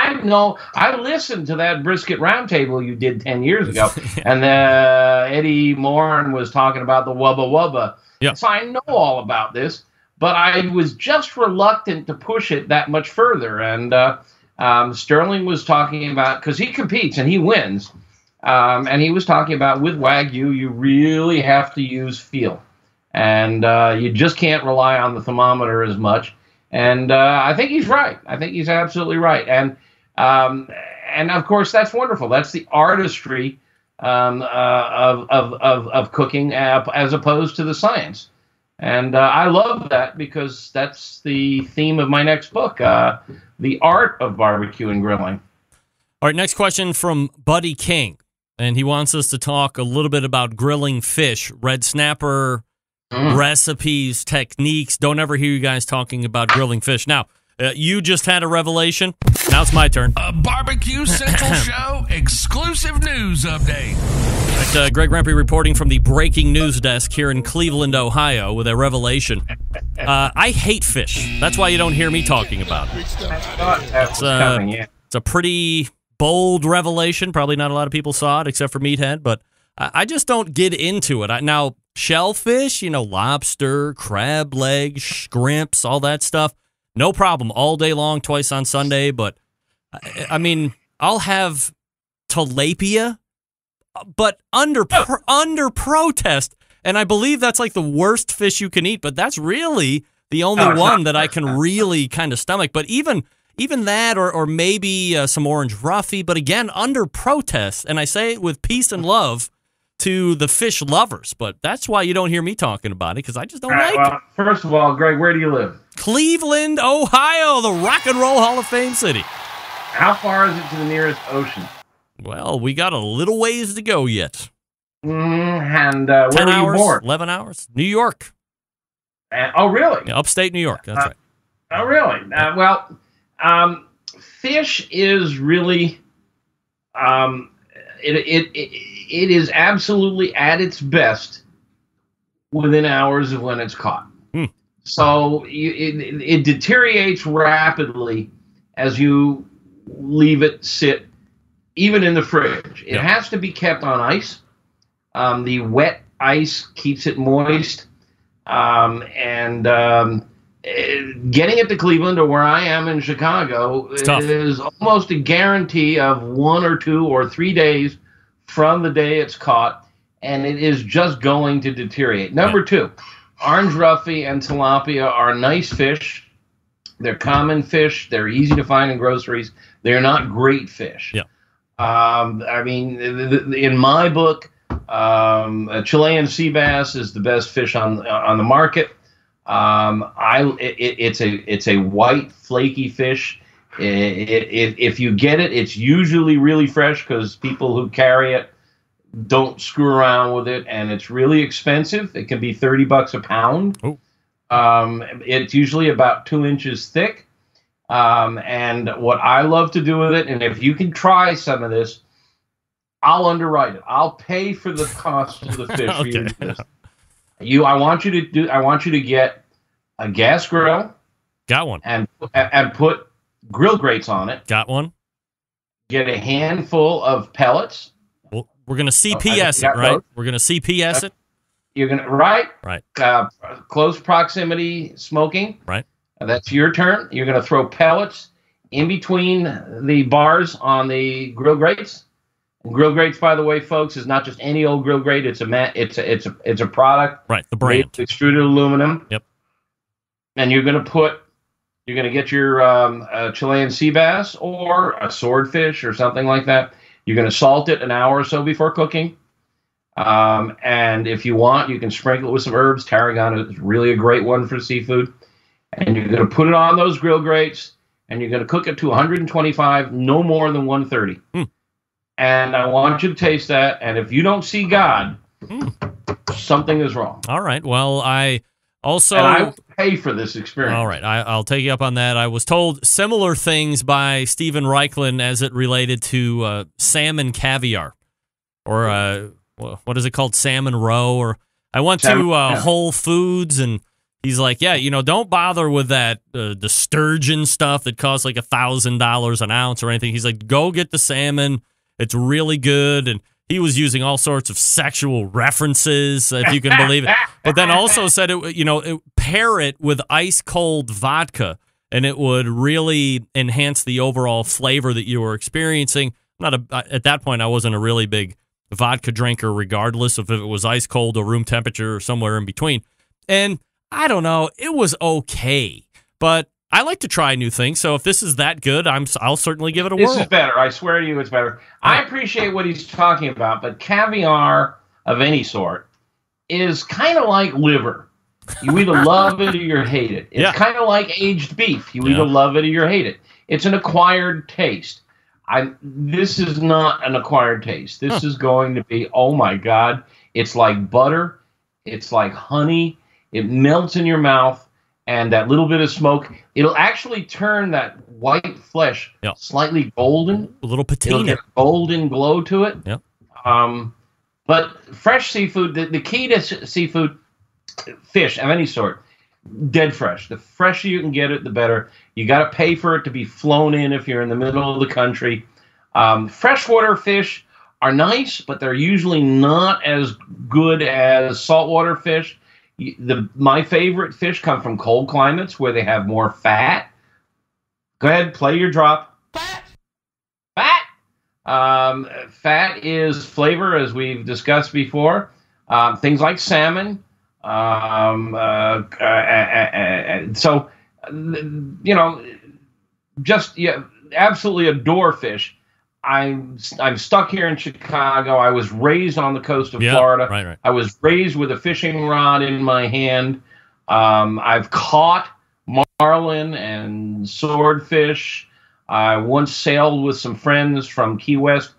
I listened to that brisket roundtable you did 10 years ago, and Eddie Moran was talking about the Wubba Wubba. Yep. So I know all about this, but I was just reluctant to push it that much further. And Sterling was talking about, because he competes and he wins, and he was talking about with Wagyu, you really have to use feel. And you just can't rely on the thermometer as much. And I think he's right. I think he's absolutely right. And of course, that's wonderful. That's the artistry of cooking as opposed to the science. And I love that because that's the theme of my next book, The Art of Barbecue and Grilling. All right, next question from Buddy King. And he wants us to talk a little bit about grilling fish, red snapper, recipes, techniques. Don't ever hear you guys talking about grilling fish. Now, you just had a revelation. Now it's my turn. A Barbecue Central Show exclusive news update. Right, Greg Rempe reporting from the breaking news desk here in Cleveland, Ohio, with a revelation. I hate fish. That's why you don't hear me talking about it. It's a pretty bold revelation. Probably not a lot of people saw it except for Meathead, but I just don't get into it. Now, shellfish, lobster, crab legs, shrimps, all that stuff, no problem. All day long, twice on Sunday. But, I mean, I'll have tilapia, but under protest. And I believe that's like the worst fish you can eat, but that's really the only one that I can really kind of stomach. But even that, or maybe some orange roughy, but again, under protest. And I say it with peace and love to the fish lovers, but that's why you don't hear me talking about it, because I just don't like it. First of all, Greg, where do you live? Cleveland, Ohio, the Rock and Roll Hall of Fame city. How far is it to the nearest ocean? Well, we got a little ways to go yet. And 10 where were you hours, born? 11 hours? New York. Oh, really? Yeah, upstate New York. That's right. Oh, really? Fish is really, it is absolutely at its best within hours of when it's caught. So it deteriorates rapidly as you leave it sit, even in the fridge. It has to be kept on ice. The wet ice keeps it moist. Getting it to Cleveland or where I am in Chicago is almost a guarantee of 1 or 2 or 3 days from the day it's caught, and it is just going to deteriorate. Number 2, orange roughy and tilapia are nice fish. They're common fish. They're easy to find in groceries. They're not great fish. Yeah. In my book, a Chilean sea bass is the best fish on the market. It's a white flaky fish. If you get it, it's usually really fresh because people who carry it don't screw around with it, and it's really expensive. It can be $30 a pound. It's usually about 2 inches thick. And what I love to do with it, and if you can try some of this, I'll underwrite it. I'll pay for the cost of the fish for you to do this. I want you to get a gas grill. Got one. And put grill grates on it. Got one. Get a handful of pellets. Well, we're going to CPS it, right? We're going to CPS it. You're going to, right? Right. Close proximity smoking. Right. That's your turn. You're going to throw pellets in between the bars on the grill grates. Grill grates, by the way, folks, is not just any old grill grate. It's a product. Right, the brand. Extruded aluminum. Yep. And you're going to get your Chilean sea bass or a swordfish or something like that. You're going to salt it an hour or so before cooking. And if you want, you can sprinkle it with some herbs. Tarragon is really a great one for seafood. And you're going to put it on those grill grates, and you're going to cook it to 125, no more than 130. And I want you to taste that. And if you don't see God, something is wrong. All right. Well, I also... And I will pay for this experience. All right. I'll take you up on that. I was told similar things by Stephen Reichlin as it related to salmon caviar. Or what is it called? Salmon roe? Or I went to Whole Foods, and he's like, don't bother with that the sturgeon stuff that costs like $1,000 an ounce or anything. He's like, go get the salmon. It's really good. And he was using all sorts of sexual references, if you can believe it. But then also said, pair it with ice cold vodka, and it would really enhance the overall flavor that you were experiencing. At that point, I wasn't a really big vodka drinker, regardless of if it was ice cold or room temperature or somewhere in between. And I don't know, it was okay. But I like to try new things, so if this is that good, I'll certainly give it a whirl. This is better. I swear to you, it's better. I appreciate what he's talking about, but caviar of any sort is kind of like liver. You either love it or you hate it. It's kind of like aged beef. You either love it or you hate it. It's an acquired taste. This is not an acquired taste. This is going to be, oh my God, it's like butter. It's like honey. It melts in your mouth. And that little bit of smoke, it'll actually turn that white flesh slightly golden. A little patina. It'll get a golden glow to it. Yep. But fresh seafood, the key to seafood, fish of any sort, dead fresh. The fresher you can get it, the better. You got to pay for it to be flown in if you're in the middle of the country. Freshwater fish are nice, but they're usually not as good as saltwater fish. My favorite fish come from cold climates where they have more fat. Go ahead, play your drop. Fat. Fat is flavor, as we've discussed before. Things like salmon. Absolutely adore fish. I'm stuck here in Chicago. I was raised on the coast of Florida. Right. I was raised with a fishing rod in my hand. I've caught marlin and swordfish. I once sailed with some friends from Key West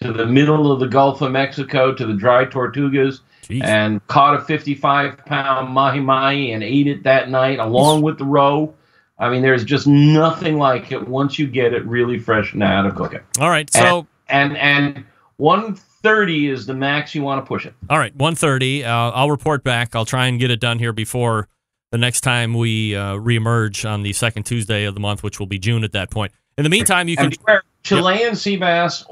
to the middle of the Gulf of Mexico to the dry Tortugas. Jeez. And caught a 55-pound mahi-mahi and ate it that night along with the roe. I mean, there's just nothing like it once you get it really fresh and out of cooking. All right, so and 130 is the max you want to push it. All right, 130. I'll report back. I'll try and get it done here before the next time we reemerge on the second Tuesday of the month, which will be June at that point. In the meantime, you can. Chilean sea bass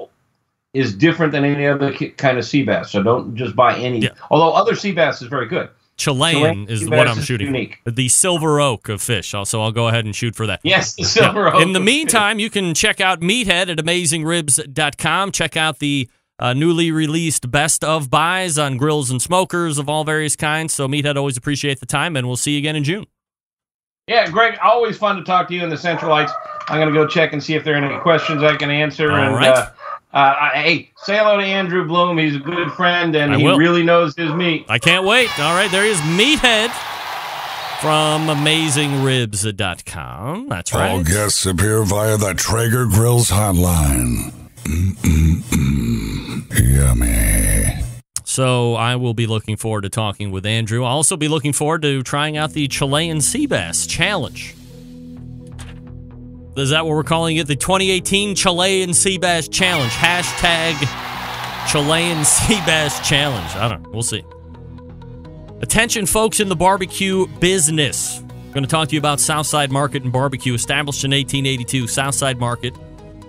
is different than any other kind of sea bass, so don't just buy any. Yeah. Although other sea bass is very good. Chilean is what I'm shooting. Unique. The silver oak of fish. So I'll go ahead and shoot for that. Yes, the silver oak. In the meantime, you can check out Meathead at AmazingRibs.com. Check out the newly released best of buys on grills and smokers of all various kinds. So Meathead, always appreciate the time, and we'll see you again in June. Yeah, Greg, always fun to talk to you in the Centralites. I'm going to go check and see if there are any questions I can answer. All right. Hey, say hello to Andrew Bloom. He's a good friend, and he really knows his meat. I can't wait. All right, there is Meathead from AmazingRibs.com. That's right. All guests appear via the Traeger Grills hotline. Yummy. So I will be looking forward to talking with Andrew. I'll also be looking forward to trying out the Chilean Sea Bass Challenge. Is that what we're calling it? The 2018 Chilean Sea Bass Challenge. Hashtag Chilean Sea Bass Challenge. I don't know. We'll see. Attention, folks in the barbecue business. I'm going to talk to you about Southside Market and Barbecue. Established in 1882, Southside Market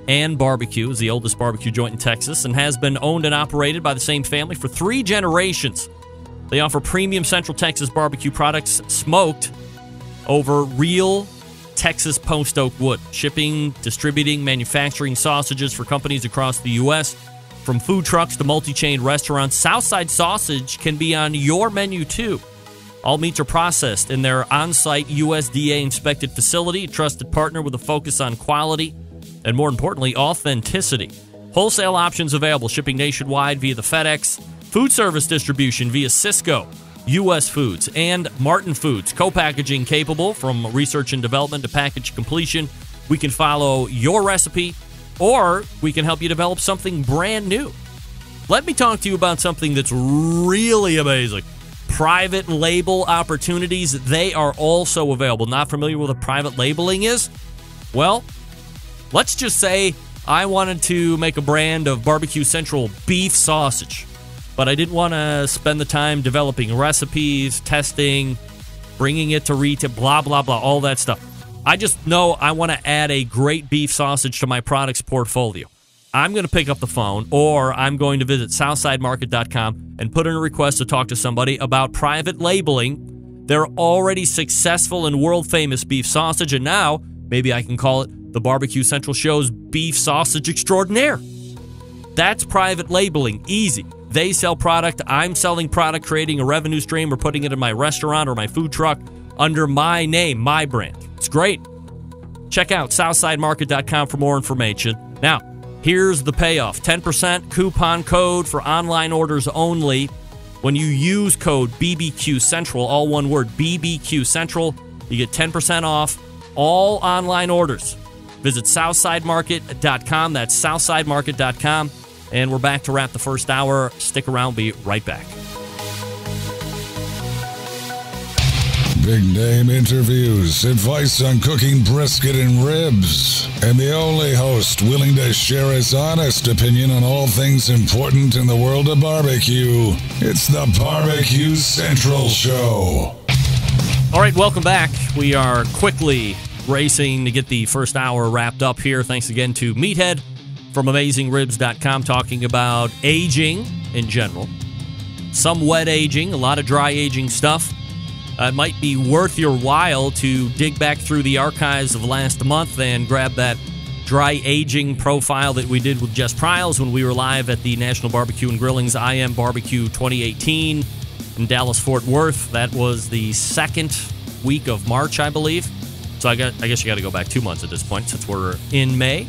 and Barbecue is the oldest barbecue joint in Texas and has been owned and operated by the same family for 3 generations. They offer premium Central Texas barbecue products smoked over real Texas post oak wood, shipping, distributing, manufacturing sausages for companies across the U.S. From food trucks to multi-chain restaurants, Southside Sausage can be on your menu too. All meats are processed in their on-site USDA-inspected facility, a trusted partner with a focus on quality and, more importantly, authenticity. Wholesale options available, shipping nationwide via the FedEx, food service distribution via Cisco, U.S. Foods, and Martin Foods. Co-packaging capable from research and development to package completion. We can follow your recipe, or we can help you develop something brand new. Let me talk to you about something that's really amazing. Private label opportunities, they are also available. Not familiar with what private labeling is? Well, let's just say I wanted to make a brand of Barbecue Central beef sausage, but I didn't want to spend the time developing recipes, testing, bringing it to retail, blah, blah, blah, all that stuff. I just know I want to add a great beef sausage to my products portfolio. I'm going to pick up the phone, or I'm going to visit SouthsideMarket.com and put in a request to talk to somebody about private labeling their already successful and world-famous beef sausage, and now maybe I can call it the Barbecue Central Show's Beef Sausage Extraordinaire. That's private labeling. Easy. They sell product, I'm selling product, creating a revenue stream, or putting it in my restaurant or my food truck under my name, my brand. It's great. Check out SouthsideMarket.com for more information. Now, here's the payoff. 10% coupon code for online orders only. When you use code BBQ Central, all one word, BBQ Central, you get 10% off all online orders. Visit SouthsideMarket.com. That's SouthsideMarket.com. And we're back to wrap the first hour. Stick around. Be right back. Big name interviews, advice on cooking brisket and ribs, and the only host willing to share his honest opinion on all things important in the world of barbecue. It's the Barbecue Central Show. All right, welcome back. We are quickly racing to get the first hour wrapped up here. Thanks again to Meathead from AmazingRibs.com, talking about aging in general. Some wet aging, a lot of dry aging stuff. It might be worth your while to dig back through the archives of last month and grab that dry aging profile that we did with Jess Pryles when we were live at the National Barbecue and Grilling's I Am Barbecue 2018 in Dallas-Fort Worth. That was the second week of March, I believe. So I guess you got to go back 2 months at this point since we're in May.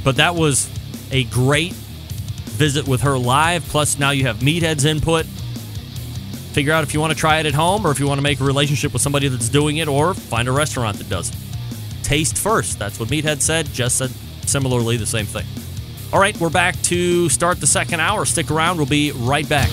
But that was a great visit with her live. Plus, now you have Meathead's input. Figure out if you want to try it at home or if you want to make a relationship with somebody that's doing it, or find a restaurant that does it. Taste first. That's what Meathead said. Jess said similarly the same thing. All right, we're back to start the second hour. Stick around. We'll be right back.